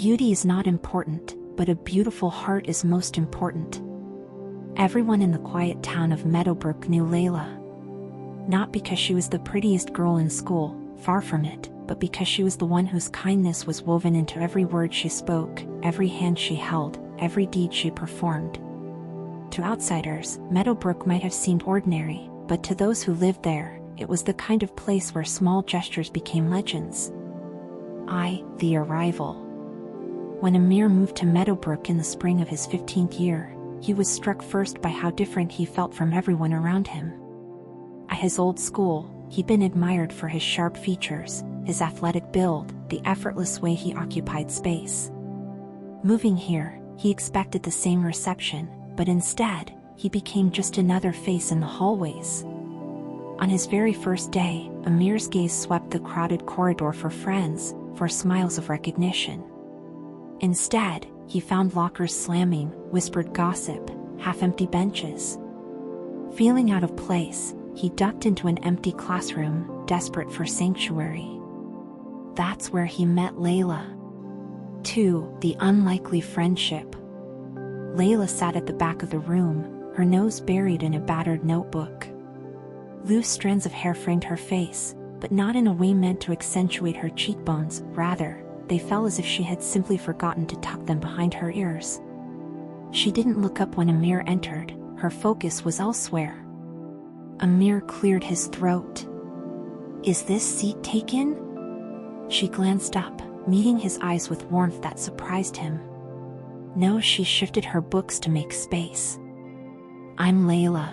Beauty is not important, but a beautiful heart is most important. Everyone in the quiet town of Meadowbrook knew Layla. Not because she was the prettiest girl in school, far from it, but because she was the one whose kindness was woven into every word she spoke, every hand she held, every deed she performed. To outsiders, Meadowbrook might have seemed ordinary, but to those who lived there, it was the kind of place where small gestures became legends. The arrival. When Amir moved to Meadowbrook in the spring of his 15th year, he was struck first by how different he felt from everyone around him. At his old school, he'd been admired for his sharp features, his athletic build, the effortless way he occupied space. Moving here, he expected the same reception, but instead, he became just another face in the hallways. On his very first day, Amir's gaze swept the crowded corridor for friends, for smiles of recognition. Instead, he found lockers slamming, whispered gossip, half-empty benches. Feeling out of place, he ducked into an empty classroom, desperate for sanctuary. That's where he met Layla. 2. The unlikely friendship. Layla sat at the back of the room, her nose buried in a battered notebook. Loose strands of hair framed her face, but not in a way meant to accentuate her cheekbones, rather, they fell as if she had simply forgotten to tuck them behind her ears. She didn't look up when Amir entered, her focus was elsewhere. Amir cleared his throat. "Is this seat taken?" She glanced up, meeting his eyes with warmth that surprised him. No, she shifted her books to make space. "I'm Layla."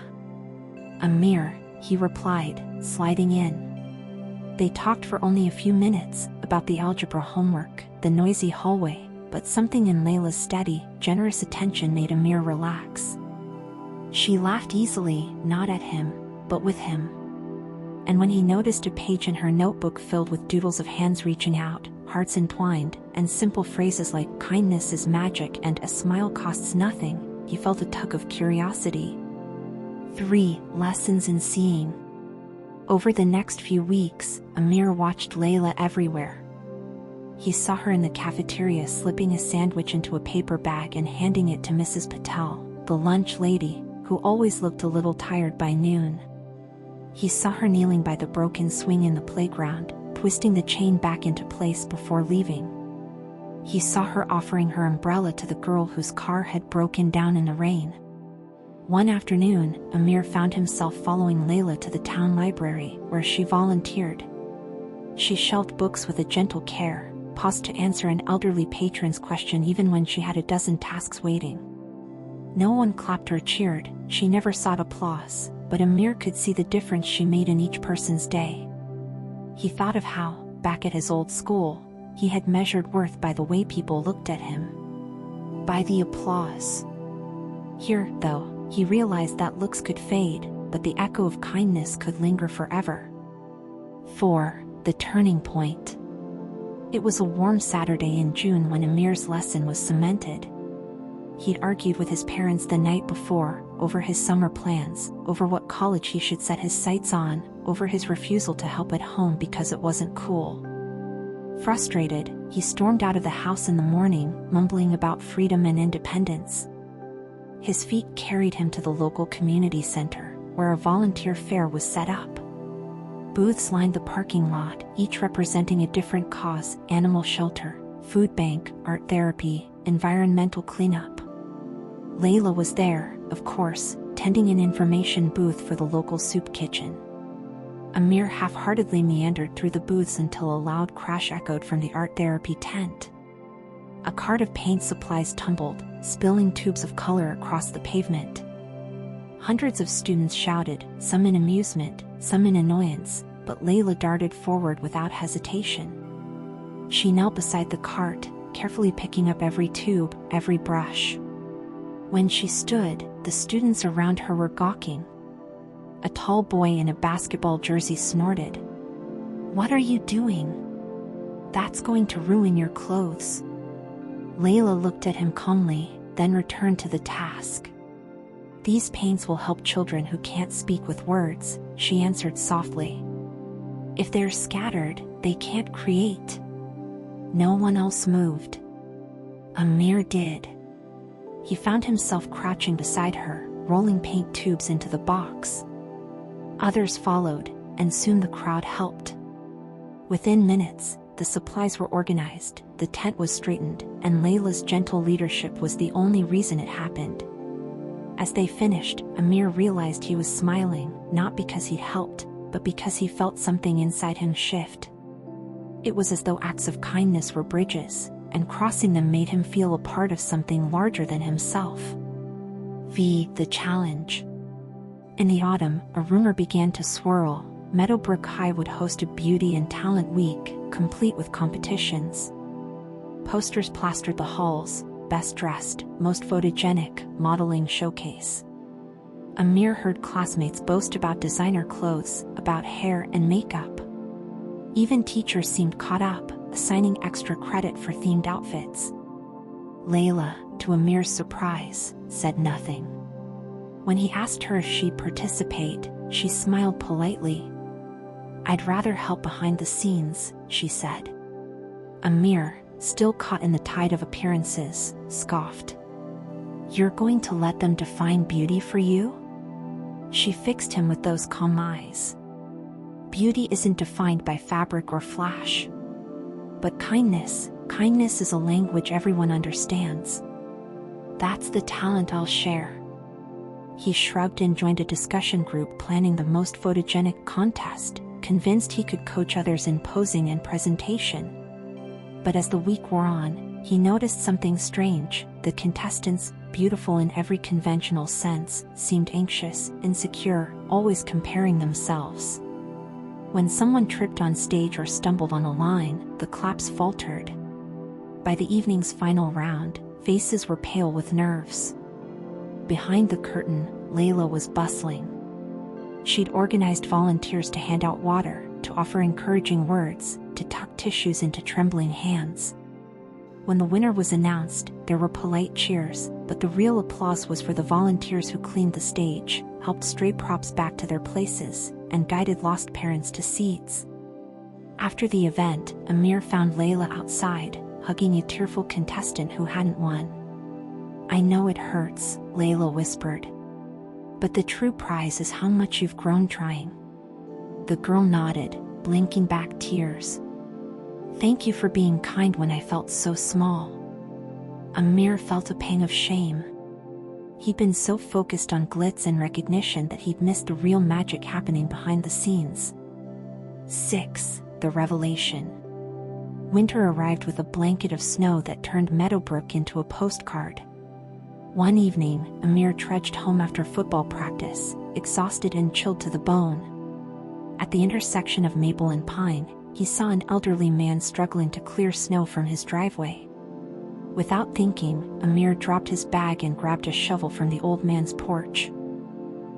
"Amir," he replied, sliding in. They talked for only a few minutes, about the algebra homework, the noisy hallway, but something in Layla's steady, generous attention made Amir relax. She laughed easily, not at him, but with him. And when he noticed a page in her notebook filled with doodles of hands reaching out, hearts entwined, and simple phrases like "kindness is magic" and "a smile costs nothing," he felt a tug of curiosity. 3. Lessons in seeing. Over the next few weeks, Amir watched Layla everywhere. He saw her in the cafeteria slipping a sandwich into a paper bag and handing it to Mrs. Patel, the lunch lady, who always looked a little tired by noon. He saw her kneeling by the broken swing in the playground, twisting the chain back into place before leaving. He saw her offering her umbrella to the girl whose car had broken down in the rain. One afternoon, Amir found himself following Layla to the town library, where she volunteered. She shelved books with a gentle care, paused to answer an elderly patron's question even when she had a dozen tasks waiting. No one clapped or cheered, she never sought applause, but Amir could see the difference she made in each person's day. He thought of how, back at his old school, he had measured worth by the way people looked at him. By the applause. Here, though, he realized that looks could fade, but the echo of kindness could linger forever. 4. The turning point. It was a warm Saturday in June when Amir's lesson was cemented. He'd argued with his parents the night before, over his summer plans, over what college he should set his sights on, over his refusal to help at home because it wasn't cool. Frustrated, he stormed out of the house in the morning, mumbling about freedom and independence. His feet carried him to the local community center, where a volunteer fair was set up. Booths lined the parking lot, each representing a different cause: animal shelter, food bank, art therapy, environmental cleanup. Layla was there, of course, tending an information booth for the local soup kitchen. Amir half-heartedly meandered through the booths until a loud crash echoed from the art therapy tent. A cart of paint supplies tumbled, spilling tubes of color across the pavement. Hundreds of students shouted, some in amusement, some in annoyance, but Layla darted forward without hesitation. She knelt beside the cart, carefully picking up every tube, every brush. When she stood, the students around her were gawking. A tall boy in a basketball jersey snorted. "What are you doing? That's going to ruin your clothes." Layla looked at him calmly, then returned to the task. "These paints will help children who can't speak with words," she answered softly. "If they're scattered, they can't create." No one else moved. Amir did. He found himself crouching beside her, rolling paint tubes into the box. Others followed, and soon the crowd helped. Within minutes, the supplies were organized, the tent was straightened, and Layla's gentle leadership was the only reason it happened. As they finished, Amir realized he was smiling, not because he'd helped, but because he felt something inside him shift. It was as though acts of kindness were bridges, and crossing them made him feel a part of something larger than himself. The challenge. In the autumn, a rumor began to swirl. Meadowbrook High would host a Beauty and Talent Week, complete with competitions. Posters plastered the halls: best dressed, most photogenic, modeling showcase. Amir heard classmates boast about designer clothes, about hair and makeup. Even teachers seemed caught up, assigning extra credit for themed outfits. Layla, to Amir's surprise, said nothing. When he asked her if she'd participate, she smiled politely. "I'd rather help behind the scenes," she said. Amir, still caught in the tide of appearances, scoffed. "You're going to let them define beauty for you?" She fixed him with those calm eyes. Beauty isn't defined by fabric or flash. But kindness is a language everyone understands. That's the talent I'll share. He shrugged and joined a discussion group planning the most photogenic contest, convinced he could coach others in posing and presentation. But as the week wore on, he noticed something strange. The contestants, beautiful in every conventional sense, seemed anxious, insecure, always comparing themselves. When someone tripped on stage or stumbled on a line, the claps faltered. By the evening's final round, faces were pale with nerves. Behind the curtain, Layla was bustling. She'd organized volunteers to hand out water, to offer encouraging words, to tuck tissues into trembling hands. When the winner was announced, there were polite cheers, but the real applause was for the volunteers who cleaned the stage, helped stray props back to their places, and guided lost parents to seats. After the event, Amir found Layla outside, hugging a tearful contestant who hadn't won. "I know it hurts," Layla whispered. "But the true prize is how much you've grown trying." The girl nodded, blinking back tears. "Thank you for being kind when I felt so small." Amir felt a pang of shame. He'd been so focused on glitz and recognition that he'd missed the real magic happening behind the scenes. 6. The revelation. Winter arrived with a blanket of snow that turned Meadowbrook into a postcard. One evening, Amir trudged home after football practice, exhausted and chilled to the bone. At the intersection of Maple and Pine, he saw an elderly man struggling to clear snow from his driveway. Without thinking, Amir dropped his bag and grabbed a shovel from the old man's porch.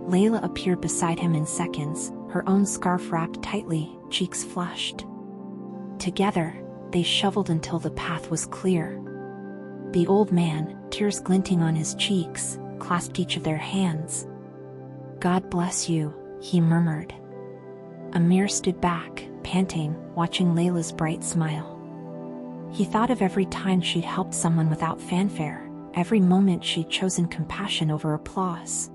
Layla appeared beside him in seconds, her own scarf wrapped tightly, cheeks flushed. Together, they shoveled until the path was clear. The old man, tears glinting on his cheeks, clasped each of their hands. "God bless you," he murmured. Amir stood back, panting, watching Layla's bright smile. He thought of every time she'd helped someone without fanfare, every moment she'd chosen compassion over applause.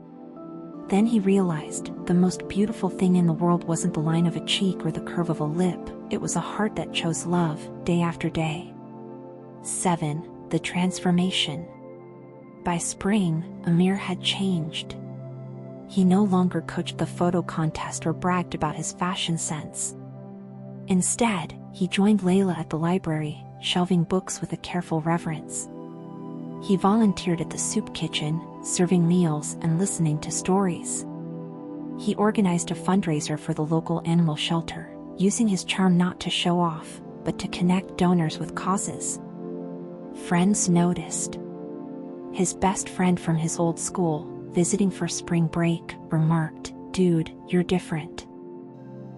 Then he realized, the most beautiful thing in the world wasn't the line of a cheek or the curve of a lip, it was a heart that chose love, day after day. 7. The transformation. By spring, Amir had changed. He no longer coached the photo contest or bragged about his fashion sense. Instead, he joined Layla at the library, shelving books with a careful reverence. He volunteered at the soup kitchen, serving meals and listening to stories. He organized a fundraiser for the local animal shelter, using his charm not to show off, but to connect donors with causes. Friends noticed. His best friend from his old school, visiting for spring break, remarked, "Dude, you're different.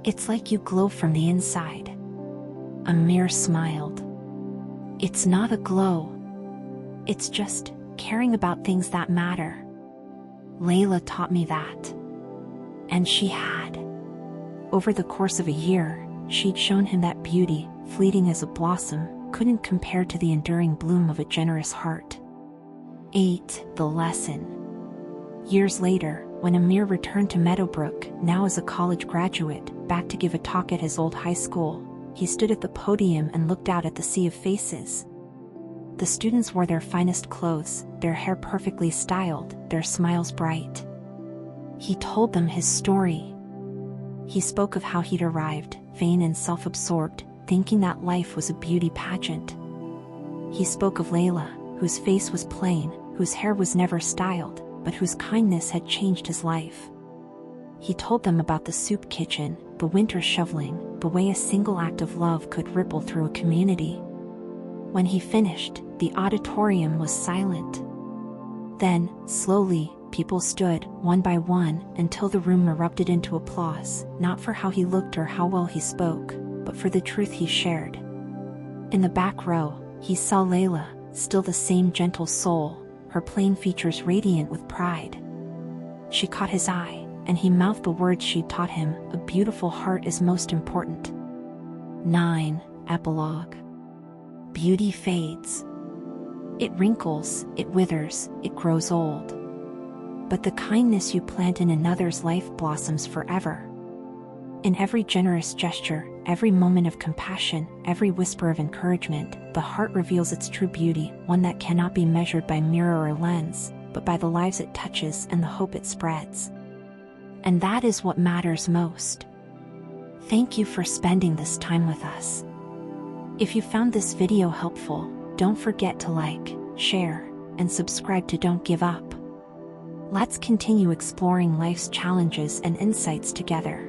It's like you glow from the inside." Amir smiled. "It's not a glow. It's just caring about things that matter." Layla taught me that. And she had. Over the course of a year, she'd shown him that beauty, fleeting as a blossom, couldn't compare to the enduring bloom of a generous heart. 8. The lesson. Years later, when Amir returned to Meadowbrook, now as a college graduate, back to give a talk at his old high school, he stood at the podium and looked out at the sea of faces. The students wore their finest clothes, their hair perfectly styled, their smiles bright. He told them his story. He spoke of how he'd arrived, vain and self-absorbed, thinking that life was a beauty pageant. He spoke of Layla, whose face was plain, whose hair was never styled, but whose kindness had changed his life. He told them about the soup kitchen, the winter shoveling, the way a single act of love could ripple through a community. When he finished, the auditorium was silent. Then, slowly, people stood, one by one, until the room erupted into applause, not for how he looked or how well he spoke, but for the truth he shared. In the back row, he saw Layla, still the same gentle soul, her plain features radiant with pride. She caught his eye, and he mouthed the words she'd taught him, "A beautiful heart is most important." 9. Epilogue. Beauty fades. It wrinkles, it withers, it grows old. But the kindness you plant in another's life blossoms forever. In every generous gesture, every moment of compassion, every whisper of encouragement, the heart reveals its true beauty, one that cannot be measured by mirror or lens, but by the lives it touches and the hope it spreads. And that is what matters most. Thank you for spending this time with us. If you found this video helpful, don't forget to like, share, and subscribe to Don't Give Up. Let's continue exploring life's challenges and insights together.